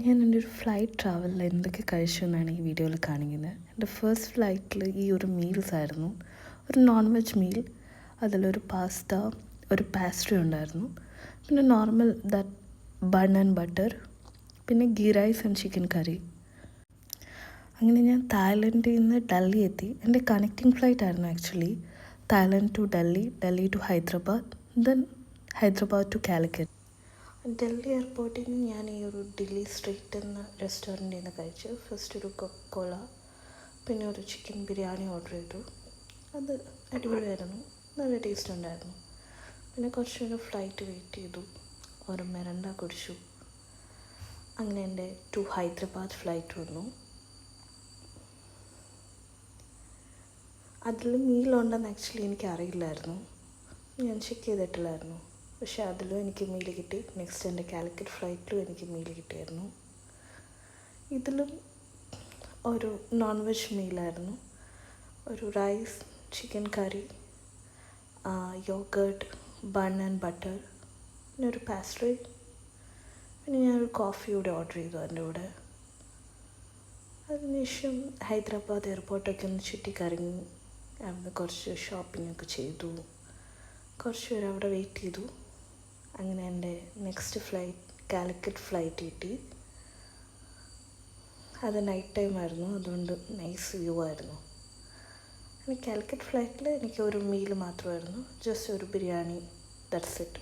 ഞാൻ എൻ്റെ ഒരു ഫ്ലൈറ്റ് ട്രാവലിൽ എന്തൊക്കെ കഴിച്ചു എന്നാണ് ഈ വീഡിയോയിൽ കാണിക്കുന്നത്. എൻ്റെ ഫസ്റ്റ് ഫ്ലൈറ്റിൽ ഈ ഒരു മീൽസ് ആയിരുന്നു. ഒരു നോൺ വെജ് മീൽ, അതിലൊരു പാസ്ത, ഒരു പാസ്ട്രി ഉണ്ടായിരുന്നു, പിന്നെ normal that bun and butter, പിന്നെ ghee rice and chicken curry. അങ്ങനെ ഞാൻ തായ്ലൻഡിൽ നിന്ന് ഡൽഹി എത്തി. എൻ്റെ കണക്റ്റിംഗ് ഫ്ലൈറ്റ് ആയിരുന്നു actually. Thailand to Delhi, Delhi to Hyderabad, then Hyderabad to Calicut. Delhi എയർപോർട്ടിൽ നിന്ന് ഞാൻ ഈ ഒരു ഡില്ലി സ്ട്രീറ്റ് എന്ന റെസ്റ്റോറൻറ്റിൽ നിന്ന് കഴിച്ചു. ഫസ്റ്റ് ഒരു കൊക്കോള, പിന്നെ ഒരു ചിക്കൻ ബിരിയാണി ഓർഡർ ചെയ്തു. അത് അടിപൊളിയായിരുന്നു, നല്ല ടേസ്റ്റ് ഉണ്ടായിരുന്നു. പിന്നെ കുറച്ച് നേരം ഫ്ലൈറ്റ് വെയിറ്റ് ചെയ്തു, ഒരു മെറണ്ട കുടിച്ചു. അങ്ങനെ എൻ്റെ ടു ഹൈദരാബാദ് ഫ്ലൈറ്റ് വന്നു. അതിൽ മീലുണ്ടെന്ന് ആക്ച്വലി എനിക്ക് അറിയില്ലായിരുന്നു, ഞാൻ ചെക്ക് ചെയ്തിട്ടില്ലായിരുന്നു. പക്ഷെ അതിലും എനിക്ക് മീൽ കിട്ടി. നെക്സ്റ്റ് എൻ്റെ കാലിക്കറ്റ് ഫ്ലൈറ്റിലും എനിക്ക് മീൽ കിട്ടിയായിരുന്നു. ഇതിലും ഒരു നോൺ വെജ് മീലായിരുന്നു. ഒരു rice, chicken curry, yoghurt, bun and butter, പിന്നെ ഒരു പാസ്ട്രി, പിന്നെ ഞാനൊരു കോഫി കൂടെ ഓർഡർ ചെയ്തു അതിൻ്റെ കൂടെ. അതിനുശേഷം ഹൈദരാബാദ് എയർപോർട്ടൊക്കെ ഒന്ന് ചുറ്റിക്കറങ്ങി, അവിടുന്ന് കുറച്ച് ഷോപ്പിംഗ് ഒക്കെ ചെയ്തു. കുറച്ച് പേര് അവിടെ വെയിറ്റ് ചെയ്തു. അങ്ങനെ എൻ്റെ നെക്സ്റ്റ് ഫ്ലൈറ്റ് കാലിക്കറ്റ് ഫ്ലൈറ്റ് കിട്ടി. അത് നൈറ്റ് ടൈം ആയിരുന്നു, അതുകൊണ്ട് നൈസ് വ്യൂ ആയിരുന്നു. കാലിക്കറ്റ് ഫ്ലൈറ്റിൽ എനിക്ക് ഒരു മീൽ മാത്രമായിരുന്നു, ജസ്റ്റ് ഒരു ബിരിയാണി, ദാറ്റ്സ് ഇറ്റ്.